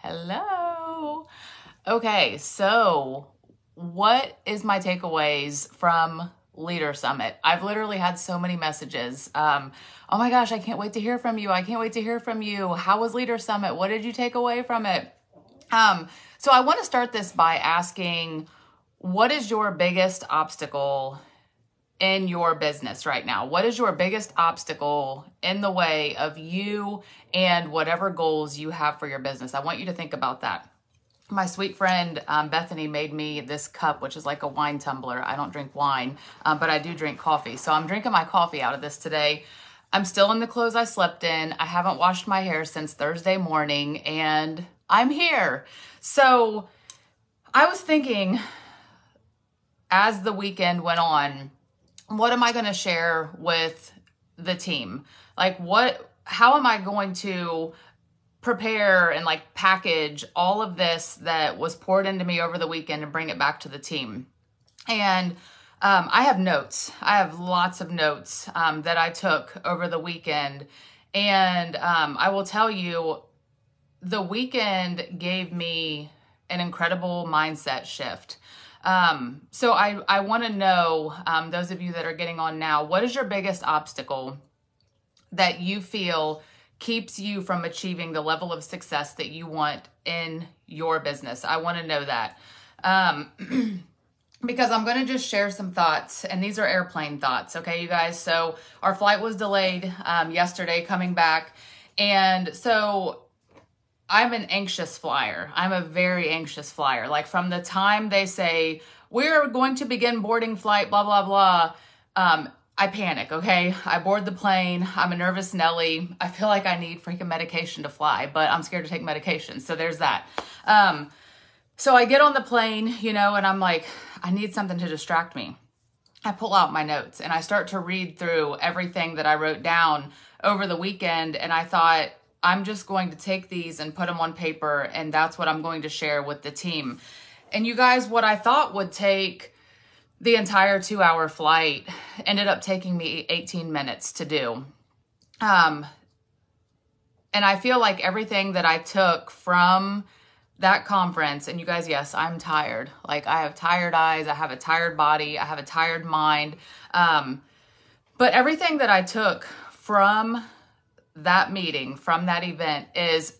Hello. Okay, so what is my takeaways from Leader Summit? I've literally had so many messages. Oh my gosh, I can't wait to hear from you. I can't wait to hear from you. How was Leader Summit? What did you take away from it? So I want to start this by asking, what is your biggest obstacle in your business right now? What is your biggest obstacle in the way of you and whatever goals you have for your business? I want you to think about that. My sweet friend Bethany made me this cup, which is like a wine tumbler. I don't drink wine, but I do drink coffee. So I'm drinking my coffee out of this today. I'm still in the clothes I slept in. I haven't washed my hair since Thursday morning, and I'm here. So I was thinking, as the weekend went on, what am I going to share with the team? Like how am I going to prepare and like package all of this that was poured into me over the weekend and bring it back to the team? And I have notes. I have lots of notes that I took over the weekend. And I will tell you, the weekend gave me an incredible mindset shift. So I want to know, those of you that are getting on now, what is your biggest obstacle that you feel keeps you from achieving the level of success that you want in your business? I want to know that. Because I'm going to just share some thoughts, and these are airplane thoughts. Okay, you guys. So our flight was delayed, yesterday coming back. And so I'm an anxious flyer. I'm a very anxious flyer. Like from the time they say, we're going to begin boarding flight, blah, blah, blah, I panic, okay? I board the plane. I'm a nervous Nelly. I feel like I need freaking medication to fly, but I'm scared to take medication. So there's that. So I get on the plane, and I'm like, I need something to distract me. I pull out my notes and I start to read through everything that I wrote down over the weekend. And I thought, I'm just going to take these and put them on paper, and that's what I'm going to share with the team. And you guys, what I thought would take the entire 2-hour flight ended up taking me 18 minutes to do. And I feel like everything that I took from that conference, and you guys, yes, I'm tired. Like I have tired eyes, I have a tired body, I have a tired mind. But everything that I took from that meeting, from that event, is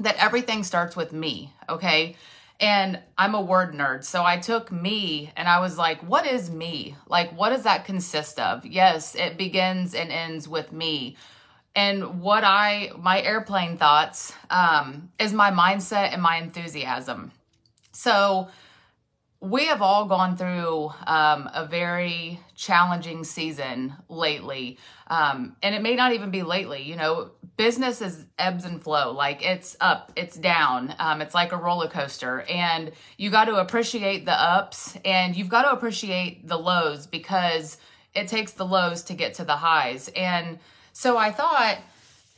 that everything starts with me, okay? And I'm a word nerd, so I took me and I was like, what is me? Like, what does that consist of? Yes, it begins and ends with me. And my airplane thoughts is my mindset and my enthusiasm. So we have all gone through a very challenging season lately. And it may not even be lately, business is ebbs and flow. Like it's up, it's down. It's like a roller coaster, and you got to appreciate the ups and you've got to appreciate the lows, because it takes the lows to get to the highs. And so I thought,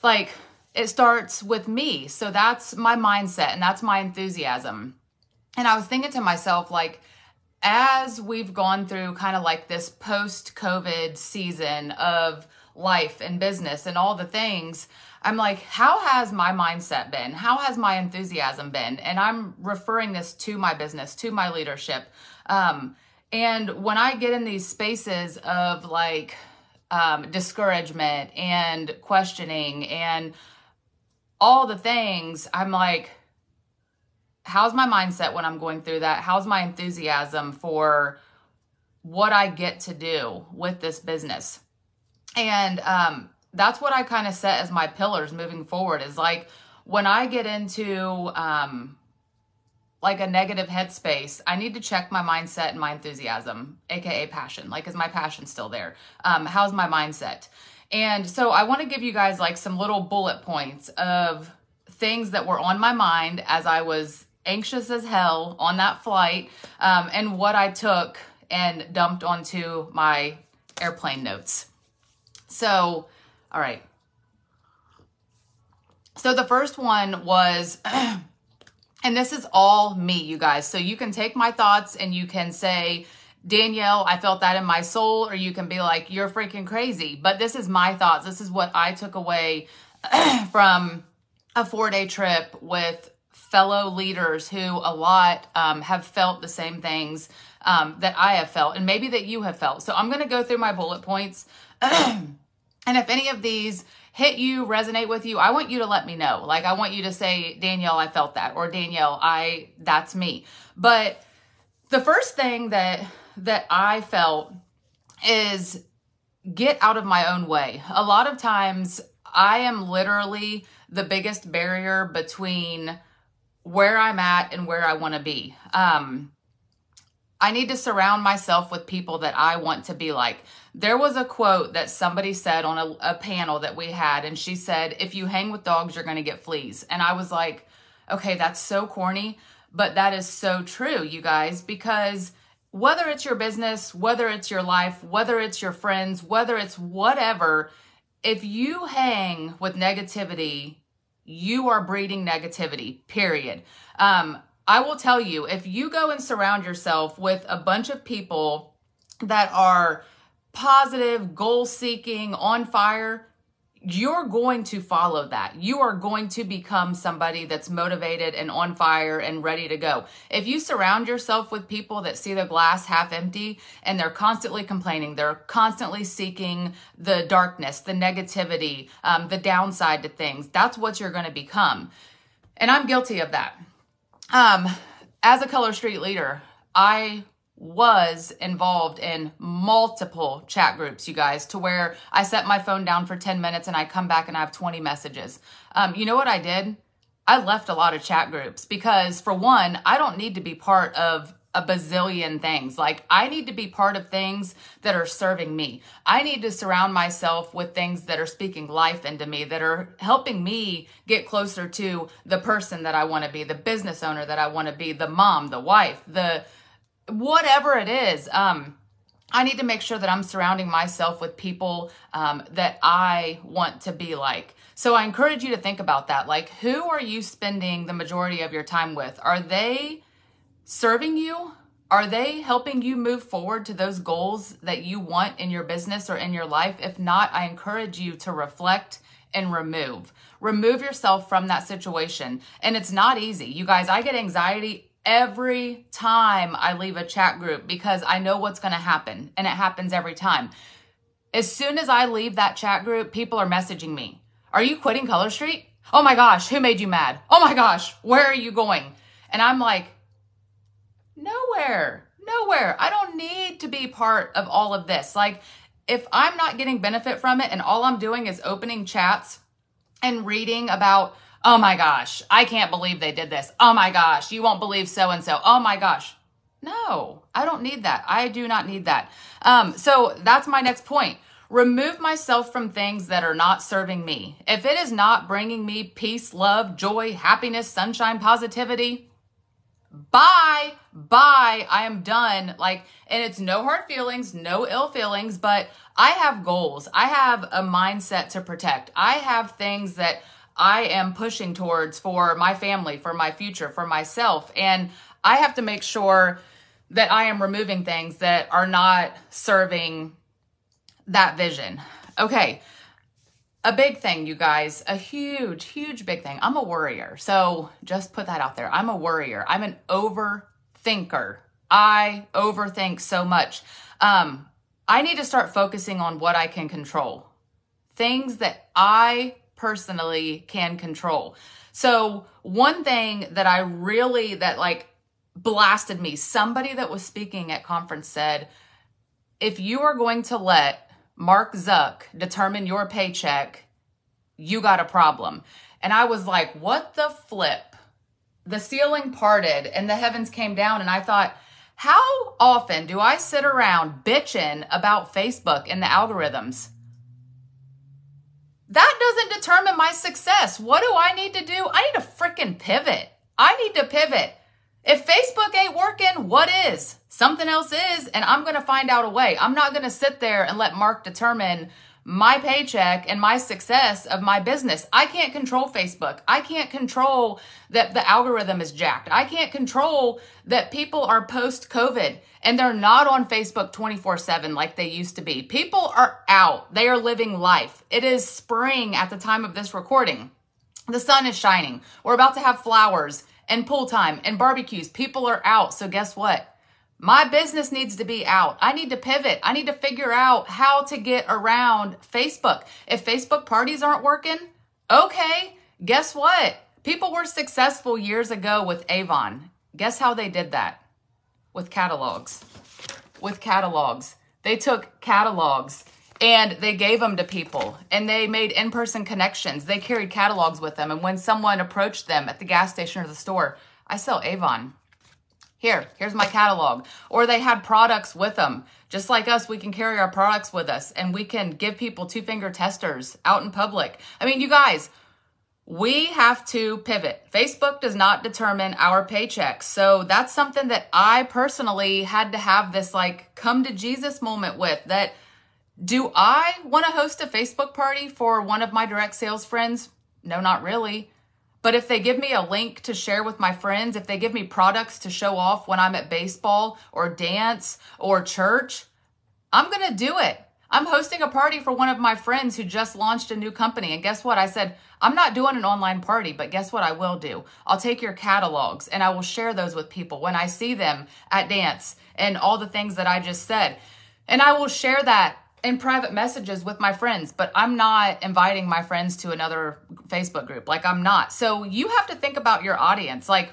like, it starts with me. So that's my mindset and that's my enthusiasm. And I was thinking to myself, like, as we've gone through kind of like this post-COVID season of life and business and all the things, I'm like, how has my mindset been? How has my enthusiasm been? And I'm referring this to my business, to my leadership. And when I get in these spaces of like discouragement and questioning and all the things, I'm like, how's my mindset when I'm going through that? How's my enthusiasm for what I get to do with this business? And that's what I kind of set as my pillars moving forward, is like when I get into like a negative headspace, I need to check my mindset and my enthusiasm, aka passion. Like, is my passion still there? How's my mindset? And so I want to give you guys like some little bullet points of things that were on my mind as I was anxious as hell on that flight, and what I took and dumped onto my airplane notes. So, all right. So the first one was, and this is all me, you guys. So you can take my thoughts and you can say, Danielle, I felt that in my soul, or you can be like, you're freaking crazy. But this is my thoughts. This is what I took away from a 4-day trip with fellow leaders who a lot have felt the same things that I have felt, and maybe that you have felt. So I'm going to go through my bullet points. And if any of these hit you, resonate with you, I want you to let me know. Like, I want you to say, Danielle, I felt that, or Danielle, that's me. But the first thing that I felt is get out of my own way. A lot of times I am literally the biggest barrier between where I'm at and where I want to be. I need to surround myself with people that I want to be like. There was a quote that somebody said on a panel that we had, and she said, if you hang with dogs, you're going to get fleas. And I was like, okay, that's so corny, but that is so true, you guys, because whether it's your business, whether it's your life, whether it's your friends, whether it's whatever, if you hang with negativity, you are breeding negativity, period. I will tell you, if you go and surround yourself with a bunch of people that are positive, goal-seeking, on fire, you're going to follow that. You are going to become somebody that's motivated and on fire and ready to go. If you surround yourself with people that see the glass half empty and they're constantly complaining, they're constantly seeking the darkness, the negativity, the downside to things, that's what you're going to become. And I'm guilty of that. As a Color Street leader, I was involved in multiple chat groups, you guys, to where I set my phone down for 10 minutes and I come back and I have 20 messages. You know what I did? I left a lot of chat groups because, for one, I don't need to be part of a bazillion things. Like, I need to be part of things that are serving me. I need to surround myself with things that are speaking life into me, that are helping me get closer to the person that I want to be, the business owner that I want to be, the mom, the wife, the whatever it is. I need to make sure that I'm surrounding myself with people that I want to be like. So I encourage you to think about that. Like, who are you spending the majority of your time with? Are they serving you? Are they helping you move forward to those goals that you want in your business or in your life? If not, I encourage you to reflect and remove yourself from that situation. And it's not easy. You guys, I get anxiety every time I leave a chat group because I know what's going to happen, and it happens every time. As soon as I leave that chat group, people are messaging me. Are you quitting Color Street? Oh my gosh, who made you mad? Oh my gosh, where are you going? And I'm like, nowhere. I don't need to be part of all of this. Like, if I'm not getting benefit from it and all I'm doing is opening chats and reading about, oh my gosh, I can't believe they did this. Oh my gosh, you won't believe so-and-so. Oh my gosh. No, I don't need that. I do not need that. So that's my next point. Remove myself from things that are not serving me. If it is not bringing me peace, love, joy, happiness, sunshine, positivity, bye. I am done. Like, and it's no hard feelings, no ill feelings, but I have goals. I have a mindset to protect. I have things that I am pushing towards for my family, for my future, for myself. And I have to make sure that I am removing things that are not serving that vision. Okay. A big thing, you guys, a huge big thing. I'm a worrier. So just put that out there. I'm a worrier. I'm an overthinker. I overthink so much. I need to start focusing on what I can control. Things that I personally can control. So one thing that that blasted me, somebody that was speaking at conference said, if you are going to let Mark Zuck determine your paycheck, you got a problem. And I was like, what the flip? The ceiling parted and the heavens came down. And I thought, how often do I sit around bitching about Facebook and the algorithms? That doesn't determine my success. What do I need to do? I need to freaking pivot. I need to pivot. If Facebook ain't working, what is? Something else is, and I'm going to find out a way. I'm not going to sit there and let Mark determine my paycheck and my success of my business. I can't control Facebook. I can't control that the algorithm is jacked. I can't control that people are post-COVID and they're not on Facebook 24/7 like they used to be. People are out. They are living life. It is spring at the time of this recording. The sun is shining. We're about to have flowers and pool time and barbecues. People are out. So guess what? My business needs to be out. I need to pivot. I need to figure out how to get around Facebook. If Facebook parties aren't working, okay, guess what? People were successful years ago with Avon. Guess how they did that? With catalogs. With catalogs. They took catalogs and they gave them to people and they made in-person connections. They carried catalogs with them. And when someone approached them at the gas station or the store, I sell Avon. Here's my catalog. Or they had products with them. Just like us, we can carry our products with us and we can give people two-finger testers out in public. I mean, you guys, we have to pivot. Facebook does not determine our paychecks. So that's something that I personally had to have this like come to Jesus moment with. That, do I want to host a Facebook party for one of my direct sales friends? No, not really. But if they give me a link to share with my friends, if they give me products to show off when I'm at baseball or dance or church, I'm going to do it. I'm hosting a party for one of my friends who just launched a new company. And guess what? I said, I'm not doing an online party, but guess what I will do? I'll take your catalogs and I will share those with people when I see them at dance and all the things that I just said. And I will share that in private messages with my friends, but I'm not inviting my friends to another Facebook group. Like, I'm not. So you have to think about your audience. Like,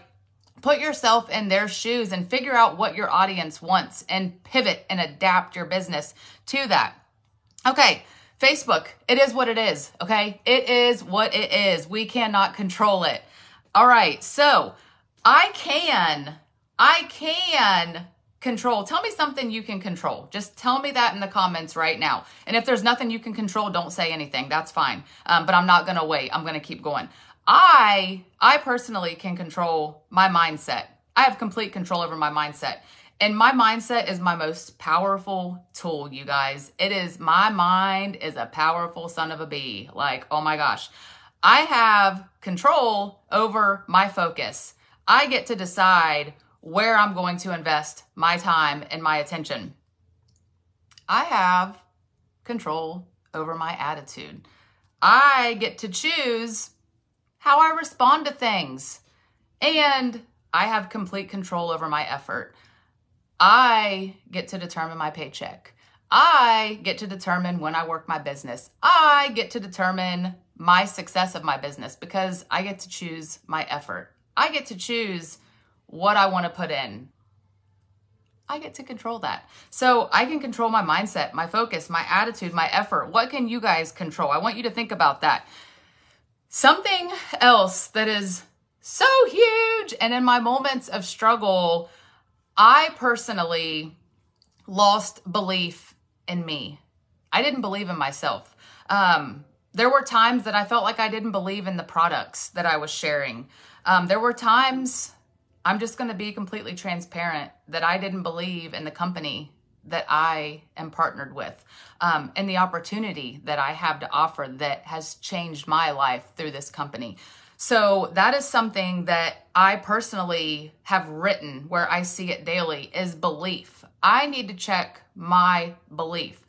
put yourself in their shoes and figure out what your audience wants and pivot and adapt your business to that. Okay, Facebook, it is what it is, okay? It is what it is. We cannot control it. All right, so I can control. Tell me something you can control. Just tell me that in the comments right now. And if there's nothing you can control, don't say anything. That's fine. But I'm not going to wait. I'm going to keep going. I personally can control my mindset. I have complete control over my mindset. And my mindset is my most powerful tool, you guys. It is, my mind is a powerful son of a bee. Like, oh my gosh. I have control over my focus. I get to decide where I'm going to invest my time and my attention. I have control over my attitude. I get to choose how I respond to things. And I have complete control over my effort. I get to determine my paycheck. I get to determine when I work my business. I get to determine my success of my business because I get to choose my effort. I get to choose what I want to put in. I get to control that. So I can control my mindset, my focus, my attitude, my effort. What can you guys control? I want you to think about that. Something else that is so huge, and in my moments of struggle, I personally lost belief in me. I didn't believe in myself. There were times that I felt like I didn't believe in the products that I was sharing. There were times, I'm just going to be completely transparent, that I didn't believe in the company that I am partnered with, and the opportunity that I have to offer that has changed my life through this company. So that is something that I personally have written where I see it daily is belief. I need to check my belief.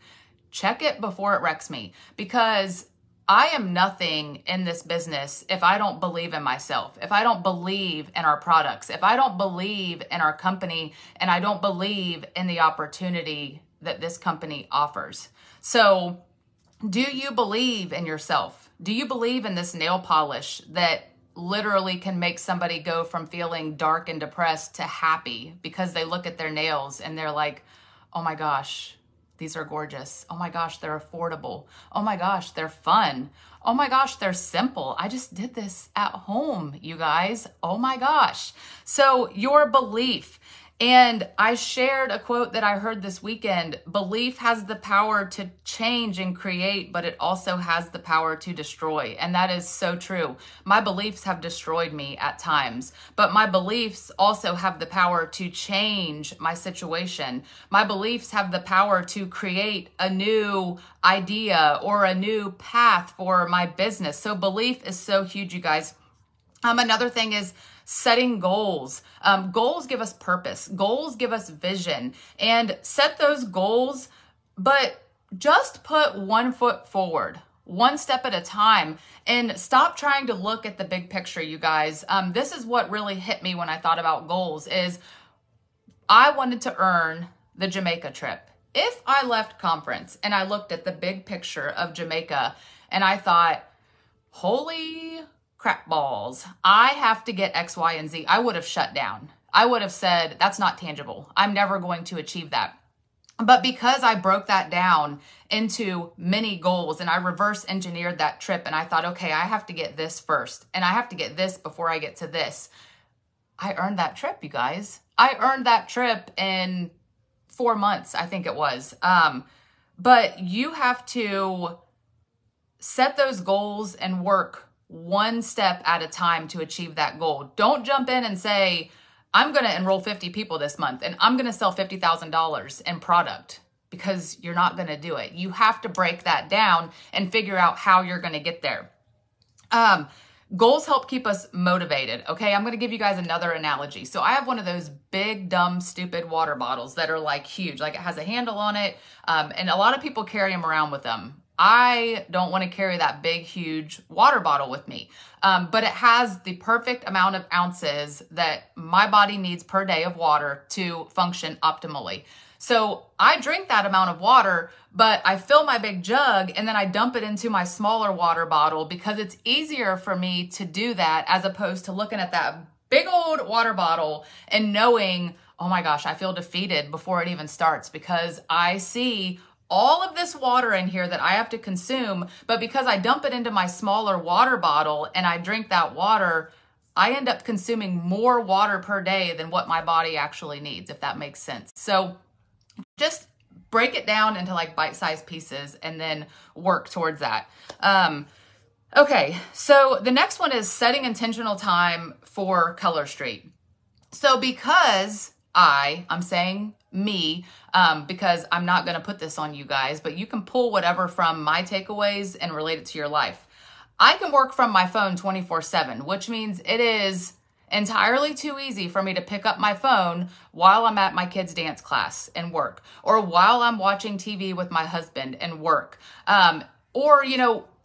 Check it before it wrecks me, because I am nothing in this business if I don't believe in myself, if I don't believe in our products, if I don't believe in our company, and I don't believe in the opportunity that this company offers. So do you believe in yourself? Do you believe in this nail polish that literally can make somebody go from feeling dark and depressed to happy because they look at their nails and they're like, oh my gosh, these are gorgeous. Oh my gosh, they're affordable. Oh my gosh, they're fun. Oh my gosh, they're simple. I just did this at home, you guys. Oh my gosh. So your belief. And I shared a quote that I heard this weekend. Belief has the power to change and create, but it also has the power to destroy. And that is so true. My beliefs have destroyed me at times, but my beliefs also have the power to change my situation. My beliefs have the power to create a new idea or a new path for my business. So belief is so huge, you guys. Another thing is setting goals. Goals give us purpose. Goals give us vision. And set those goals, but just put one foot forward. one step at a time, and stop trying to look at the big picture, you guys. This is what really hit me when I thought about goals is I wanted to earn the Jamaica trip. If I left conference and I looked at the big picture of Jamaica and I thought, holy crap balls, I have to get X, Y, and Z, I would have shut down. I would have said, that's not tangible. I'm never going to achieve that. But because I broke that down into many goals and I reverse engineered that trip and I thought, okay, I have to get this first and I have to get this before I get to this. I earned that trip, you guys. I earned that trip in 4 months, I think it was. But you have to set those goals and work one step at a time to achieve that goal. Don't jump in and say, I'm going to enroll 50 people this month and I'm going to sell $50,000 in product, because you're not going to do it. You have to break that down and figure out how you're going to get there. Goals help keep us motivated. Okay, I'm going to give you guys another analogy. So I have one of those big, dumb, stupid water bottles that are like huge, like it has a handle on it. And a lot of people carry them around with them. I don't want to carry that big, huge water bottle with me. But it has the perfect amount of ounces that my body needs per day of water to function optimally. So I drink that amount of water, but I fill my big jug and then I dump it into my smaller water bottle because it's easier for me to do that as opposed to looking at that big old water bottle and knowing, oh my gosh, I feel defeated before it even starts because I see all of this water in here that I have to consume, but because I dump it into my smaller water bottle and I drink that water, I end up consuming more water per day than what my body actually needs, if that makes sense. So just break it down into like bite-sized pieces and then work towards that. Okay, so the next one is setting intentional time for Color Street. So because I'm saying me, because I'm not going to put this on you guys, but you can pull whatever from my takeaways and relate it to your life. I can work from my phone 24/7, which means it is entirely too easy for me to pick up my phone while I'm at my kids' dance class and work, or while I'm watching TV with my husband and work, or,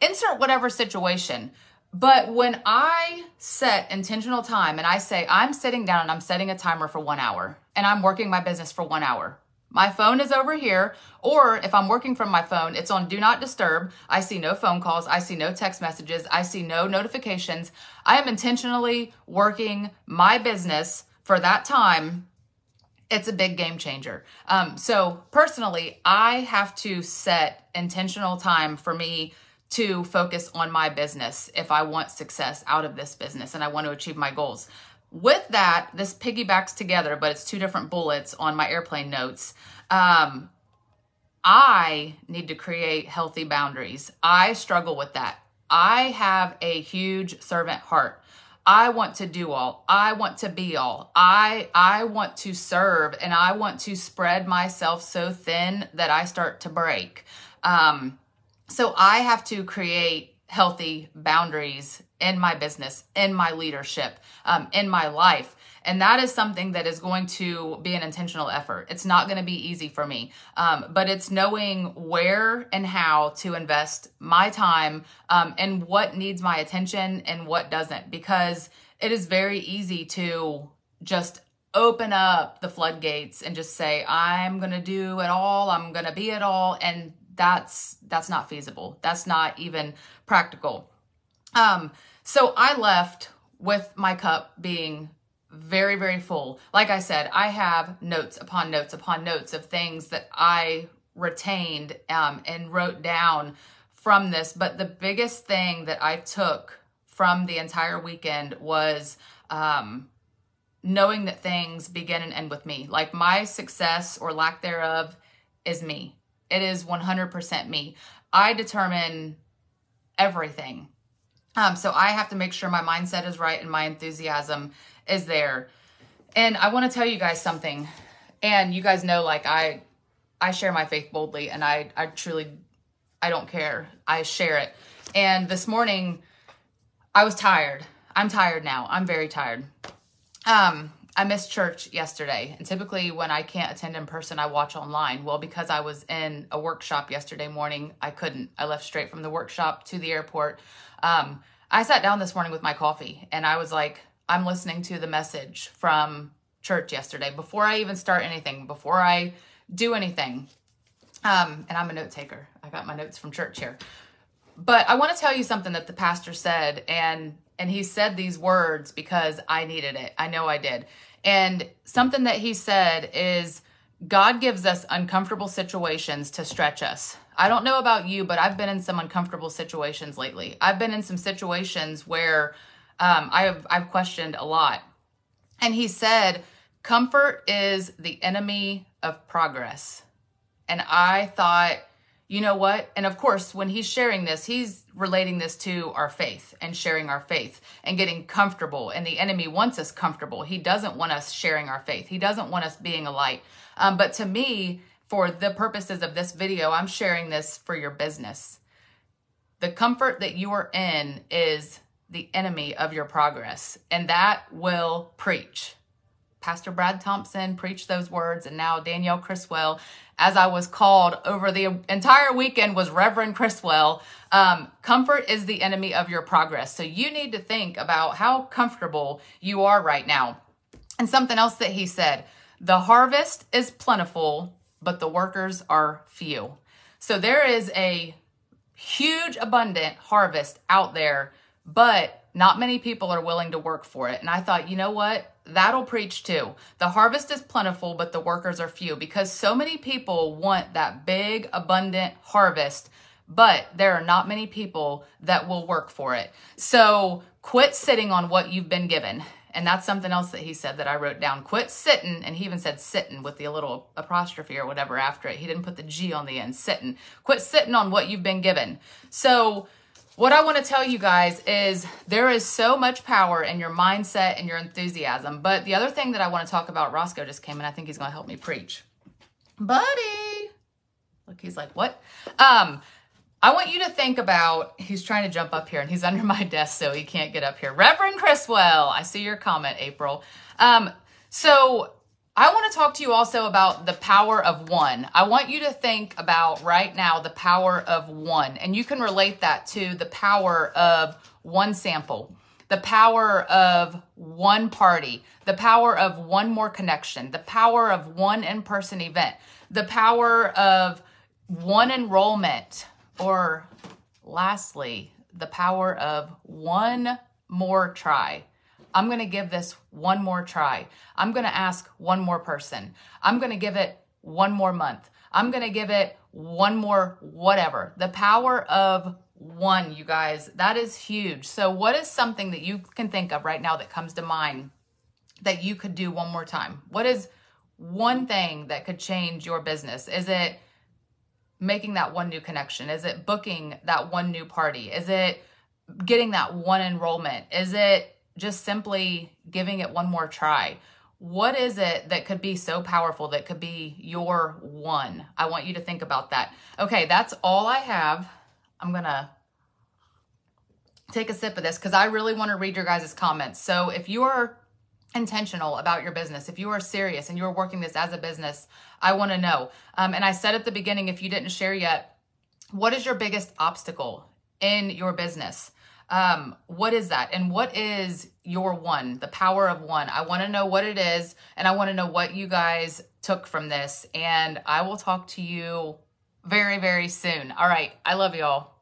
insert whatever situation. But when I set intentional time and I say, I'm sitting down and I'm setting a timer for 1 hour and I'm working my business for 1 hour, my phone is over here, or if I'm working from my phone, it's on Do Not Disturb. I see no phone calls. I see no text messages. I see no notifications. I am intentionally working my business for that time. It's a big game changer. So personally, I have to set intentional time for me to focus on my business if I want success out of this business and I want to achieve my goals. With that, this piggybacks together, but it's two different bullets on my airplane notes. I need to create healthy boundaries. I struggle with that. I have a huge servant heart. I want to do all. I want to be all. I want to serve, and I want to spread myself so thin that I start to break. So I have to create healthy boundaries in my business, in my leadership, in my life. And that is something that is going to be an intentional effort. It's not going to be easy for me, but it's knowing where and how to invest my time and what needs my attention and what doesn't, because it is very easy to just open up the floodgates and just say, I'm going to do it all. I'm going to be it all. And that's not feasible. That's not even practical. So I left with my cup being very, very full. Like I said, I have notes upon notes upon notes of things that I retained and wrote down from this. But the biggest thing that I took from the entire weekend was knowing that things begin and end with me. Like my success or lack thereof is me. It is 100% me. I determine everything. So I have to make sure my mindset is right and my enthusiasm is there. And I want to tell you guys something. And you guys know, like I share my faith boldly, and I truly, I don't care. I share it. And this morning I was tired. I'm tired now. I'm very tired. I missed church yesterday. And typically when I can't attend in person, I watch online. Well, because I was in a workshop yesterday morning, I couldn't. I left straight from the workshop to the airport. I sat down this morning with my coffee and I was like, I'm listening to the message from church yesterday before I even start anything, before I do anything. And I'm a note taker. I got my notes from church here. But I want to tell you something that the pastor said, and he said these words because I needed it. I know I did. And something that he said is, God gives us uncomfortable situations to stretch us. I don't know about you, but I've been in some uncomfortable situations lately. I've been in some situations where I've questioned a lot. And he said, comfort is the enemy of progress. And I thought, you know what? And of course, when he's sharing this, he's relating this to our faith and sharing our faith and getting comfortable. And the enemy wants us comfortable. He doesn't want us sharing our faith. He doesn't want us being a light. But to me, for the purposes of this video, I'm sharing this for your business. The comfort that you are in is the enemy of your progress, and that will preach. Pastor Brad Thompson preached those words, and now Danielle Criswell, as I was called over the entire weekend, was Reverend Criswell. Comfort is the enemy of your progress. So you need to think about how comfortable you are right now. And something else that he said, the harvest is plentiful, but the workers are few. So there is a huge, abundant harvest out there, but not many people are willing to work for it. And I thought, you know what? That'll preach too. The harvest is plentiful, but the workers are few, because so many people want that big, abundant harvest, but there are not many people that will work for it. So quit sitting on what you've been given. And that's something else that he said that I wrote down. Quit sitting, and he even said sitting with the little apostrophe or whatever after it. He didn't put the G on the end, sitting. Quit sitting on what you've been given. So what I want to tell you guys is there is so much power in your mindset and your enthusiasm. But the other thing that I want to talk about, Roscoe just came in. I think he's going to help me preach. Buddy. Look, he's like, what? I want you to think about, he's trying to jump up here and he's under my desk so he can't get up here. Reverend Criswell, I see your comment, April. So I want to talk to you also about the power of one. I want you to think about right now the power of one, and you can relate that to the power of one sample, the power of one party, the power of one more connection, the power of one in-person event, the power of one enrollment, or lastly, the power of one more try. I'm going to give this one more try. I'm going to ask one more person. I'm going to give it one more month. I'm going to give it one more whatever. The power of one, you guys, that is huge. So what is something that you can think of right now that comes to mind that you could do one more time? What is one thing that could change your business? Is it making that one new connection? Is it booking that one new party? Is it getting that one enrollment? Is it just simply giving it one more try? What is it that could be so powerful that could be your one? I want you to think about that. Okay, that's all I have. I'm going to take a sip of this because I really want to read your guys' comments. So if you are intentional about your business, if you are serious and you are working this as a business, I want to know. And I said at the beginning, if you didn't share yet, what is your biggest obstacle in your business? What is that? And what is your one, the power of one? I want to know what it is, and I want to know what you guys took from this, and I will talk to you very, very soon. All right. I love you all.